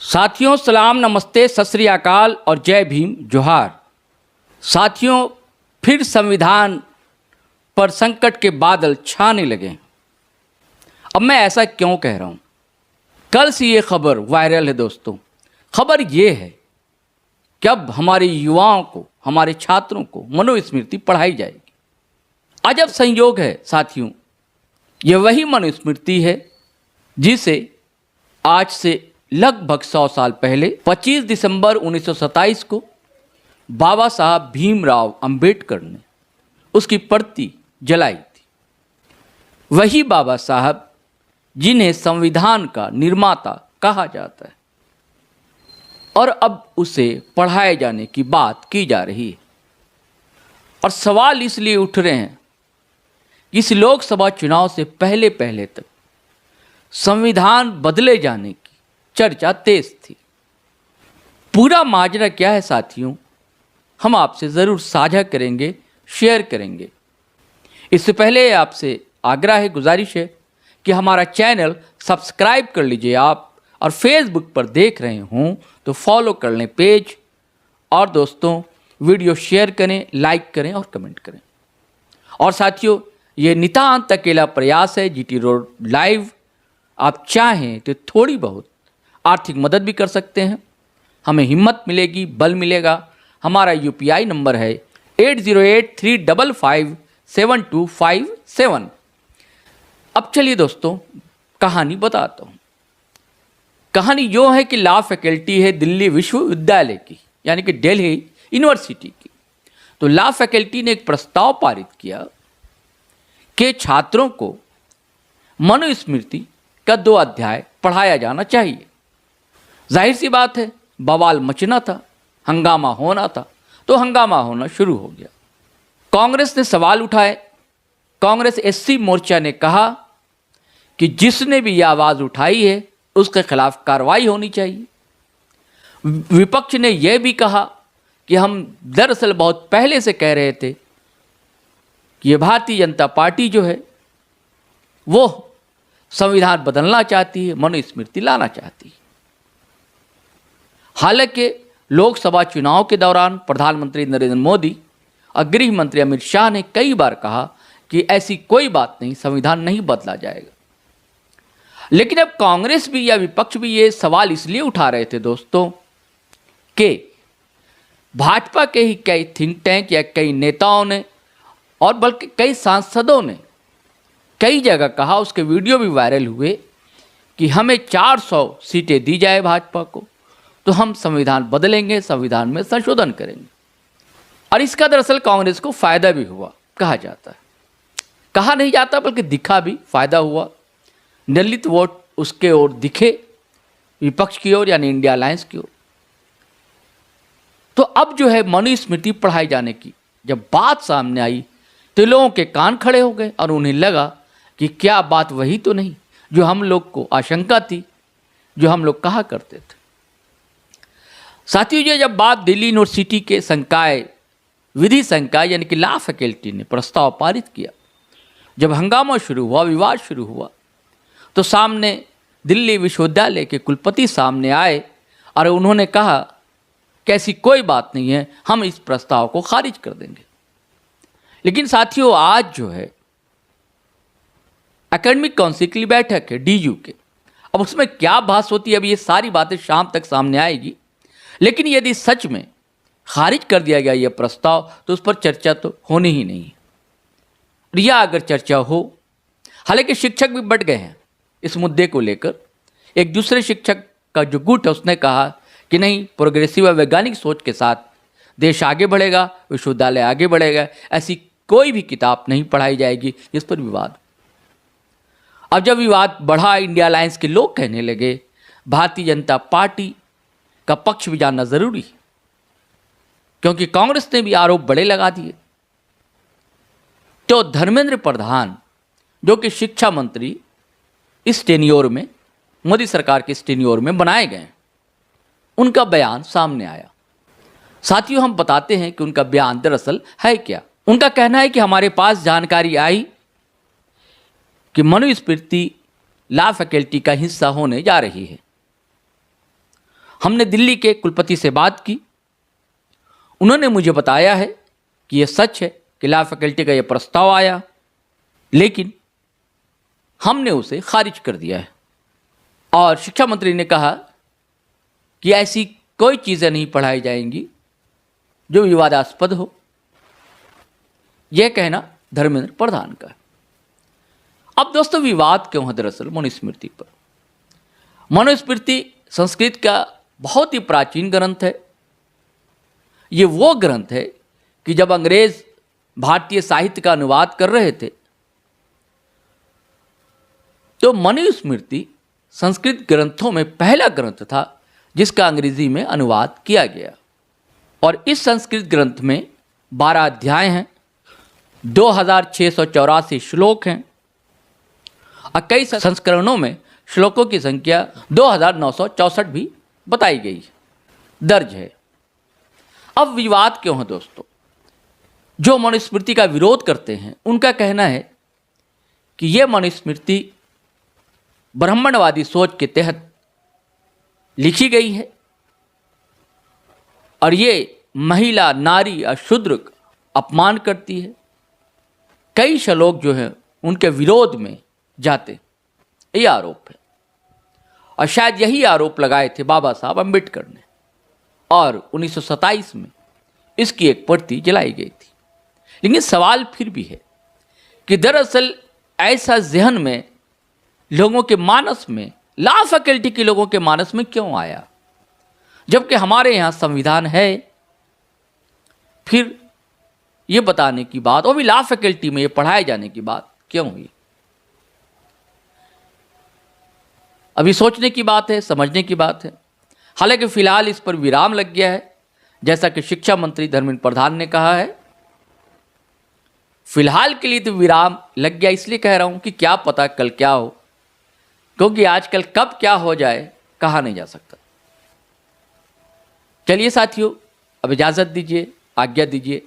साथियों सलाम नमस्ते सत श्री अकाल और जय भीम जोहार। साथियों फिर संविधान पर संकट के बादल छाने लगे। अब मैं ऐसा क्यों कह रहा हूँ? कल से ये खबर वायरल है दोस्तों। खबर ये है कि अब हमारे युवाओं को, हमारे छात्रों को मनुस्मृति पढ़ाई जाएगी। अजब संयोग है साथियों, ये वही मनुस्मृति है जिसे आज से लगभग 100 साल पहले 25 दिसंबर 1927 को बाबा साहब भीमराव अंबेडकर ने उसकी प्रति जलाई थी। वही बाबा साहब जिन्हें संविधान का निर्माता कहा जाता है, और अब उसे पढ़ाए जाने की बात की जा रही है। और सवाल इसलिए उठ रहे हैं, इस लोकसभा चुनाव से पहले पहले तक संविधान बदले जाने की चर्चा तेज थी। पूरा माजरा क्या है साथियों, हम आपसे ज़रूर साझा करेंगे, शेयर करेंगे। इससे पहले आपसे आग्रह है, गुजारिश है कि हमारा चैनल सब्सक्राइब कर लीजिए आप, और फेसबुक पर देख रहे हों तो फॉलो कर लें पेज, और दोस्तों वीडियो शेयर करें, लाइक करें और कमेंट करें। और साथियों ये नितांत अकेला प्रयास है जीटी रोड लाइव। आप चाहें तो थोड़ी बहुत आर्थिक मदद भी कर सकते हैं, हमें हिम्मत मिलेगी, बल मिलेगा। हमारा UPI नंबर है 8083557257। अब चलिए दोस्तों कहानी बताता हूँ। कहानी यो है कि लॉ फैकल्टी है दिल्ली विश्वविद्यालय की, यानी कि दिल्ली यूनिवर्सिटी की। तो लॉ फैकल्टी ने एक प्रस्ताव पारित किया कि छात्रों को मनुस्मृति का 2 अध्याय पढ़ाया जाना चाहिए। जाहिर सी बात है, बवाल मचना था, हंगामा होना था, तो हंगामा होना शुरू हो गया। कांग्रेस ने सवाल उठाए। कांग्रेस SC मोर्चा ने कहा कि जिसने भी ये आवाज़ उठाई है उसके खिलाफ कार्रवाई होनी चाहिए। विपक्ष ने यह भी कहा कि हम दरअसल बहुत पहले से कह रहे थे कि ये भारतीय जनता पार्टी जो है वो संविधान बदलना चाहती है, मनुस्मृति लाना चाहती है। हालांकि लोकसभा चुनाव के दौरान प्रधानमंत्री नरेंद्र मोदी और गृह मंत्री अमित शाह ने कई बार कहा कि ऐसी कोई बात नहीं, संविधान नहीं बदला जाएगा। लेकिन अब कांग्रेस भी या विपक्ष भी ये सवाल इसलिए उठा रहे थे दोस्तों कि भाजपा के ही कई थिंक टैंक या कई नेताओं ने, और बल्कि कई सांसदों ने कई जगह कहा, उसके वीडियो भी वायरल हुए कि हमें 400 सीटें दी जाए भाजपा को तो हम संविधान बदलेंगे, संविधान में संशोधन करेंगे। और इसका दरअसल कांग्रेस को फायदा भी हुआ कहा जाता है। कहा नहीं जाता बल्कि दिखा भी, फायदा हुआ। दलित वोट उसके ओर दिखे, विपक्ष की ओर यानी इंडिया अलायंस की ओर। तो अब जो है मनुस्मृति पढ़ाए जाने की जब बात सामने आई तो लोगों के कान खड़े हो गए, और उन्हें लगा कि क्या बात वही तो नहीं जो हम लोग को आशंका थी, जो हम लोग कहा करते थे। साथियों ये जब बात दिल्ली यूनिवर्सिटी के संकाय, विधि संकाय यानी कि लॉ फैकल्टी ने प्रस्ताव पारित किया, जब हंगामा शुरू हुआ, विवाद शुरू हुआ, तो सामने दिल्ली विश्वविद्यालय के कुलपति सामने आए और उन्होंने कहा कि ऐसी कोई बात नहीं है, हम इस प्रस्ताव को खारिज कर देंगे। लेकिन साथियों आज जो है एकेडमिक काउंसिल की बैठक है DU के, अब उसमें क्या बहस होती है, अब ये सारी बातें शाम तक सामने आएगी। लेकिन यदि सच में खारिज कर दिया गया ये प्रस्ताव तो उस पर चर्चा तो होनी ही नहीं है। या अगर चर्चा हो, हालांकि शिक्षक भी बढ़ गए हैं इस मुद्दे को लेकर। एक दूसरे शिक्षक का जो गुट है उसने कहा कि नहीं, प्रोग्रेसिव व वैज्ञानिक सोच के साथ देश आगे बढ़ेगा, विश्वविद्यालय आगे बढ़ेगा, ऐसी कोई भी किताब नहीं पढ़ाई जाएगी। इस पर विवाद। अब जब विवाद बढ़ा, इंडिया अलायंस के लोग कहने लगे भारतीय जनता पार्टी का पक्ष भी जानना जरूरी है, क्योंकि कांग्रेस ने भी आरोप बड़े लगा दिए। तो धर्मेंद्र प्रधान जो कि शिक्षा मंत्री इस टेन्योर में, मोदी सरकार के इस टेन्योर में बनाए गए, उनका बयान सामने आया। साथियों हम बताते हैं कि उनका बयान दरअसल है क्या। उनका कहना है कि हमारे पास जानकारी आई कि मनुस्मृति लॉ फैकल्टी का हिस्सा होने जा रही है। हमने दिल्ली के कुलपति से बात की। उन्होंने मुझे बताया है कि यह सच है कि लॉ फैकल्टी का यह प्रस्ताव आया, लेकिन हमने उसे खारिज कर दिया है। और शिक्षा मंत्री ने कहा कि ऐसी कोई चीज़ें नहीं पढ़ाई जाएंगी जो विवादास्पद हो। यह कहना धर्मेंद्र प्रधान का है। अब दोस्तों, विवाद क्यों है? दरअसल मनुस्मृति पर। मनुस्मृति संस्कृत का बहुत ही प्राचीन ग्रंथ है। ये वो ग्रंथ है कि जब अंग्रेज भारतीय साहित्य का अनुवाद कर रहे थे तो मनुस्मृति संस्कृत ग्रंथों में पहला ग्रंथ था जिसका अंग्रेजी में अनुवाद किया गया। और इस संस्कृत ग्रंथ में 12 अध्याय हैं, 2684 श्लोक हैं और कई संस्करणों में श्लोकों की संख्या 2964 भी बताई गई है, दर्ज है। अब विवाद क्यों है दोस्तों? जो मनुस्मृति का विरोध करते हैं उनका कहना है कि यह मनुस्मृति ब्राह्मणवादी सोच के तहत लिखी गई है और ये महिला, नारी और शूद्र का अपमान करती है। कई श्लोक जो है उनके विरोध में जाते, ये आरोप है। और शायद यही आरोप लगाए थे बाबा साहब अम्बेडकर ने, और 1927 में इसकी एक प्रति जलाई गई थी। लेकिन सवाल फिर भी है कि दरअसल ऐसा जहन में लोगों के मानस में, लॉ फैकल्टी के लोगों के मानस में क्यों आया, जबकि हमारे यहाँ संविधान है? फिर ये बताने की बात, और भी लॉ फैकल्टी में ये पढ़ाए जाने की बात क्यों हुई? अभी सोचने की बात है, समझने की बात है। हालांकि फिलहाल इस पर विराम लग गया है, जैसा कि शिक्षा मंत्री धर्मेंद्र प्रधान ने कहा है। फिलहाल के लिए तो विराम लग गया, इसलिए कह रहा हूं कि क्या पता कल क्या हो, क्योंकि आजकल कब क्या हो जाए कहा नहीं जा सकता। चलिए साथियों, अब इजाजत दीजिए, आज्ञा दीजिए।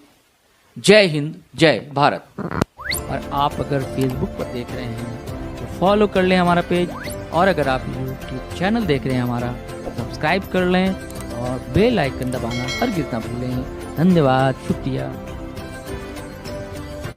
जय हिंद, जय भारत। और आप अगर फेसबुक पर देख रहे हैं तो फॉलो कर लें हमारा पेज, और अगर आप यूट्यूब चैनल देख रहे हैं हमारा, सब्सक्राइब कर लें और बेल आइकन दबाना हरगिज़ ना भूलें। धन्यवाद, शुक्रिया।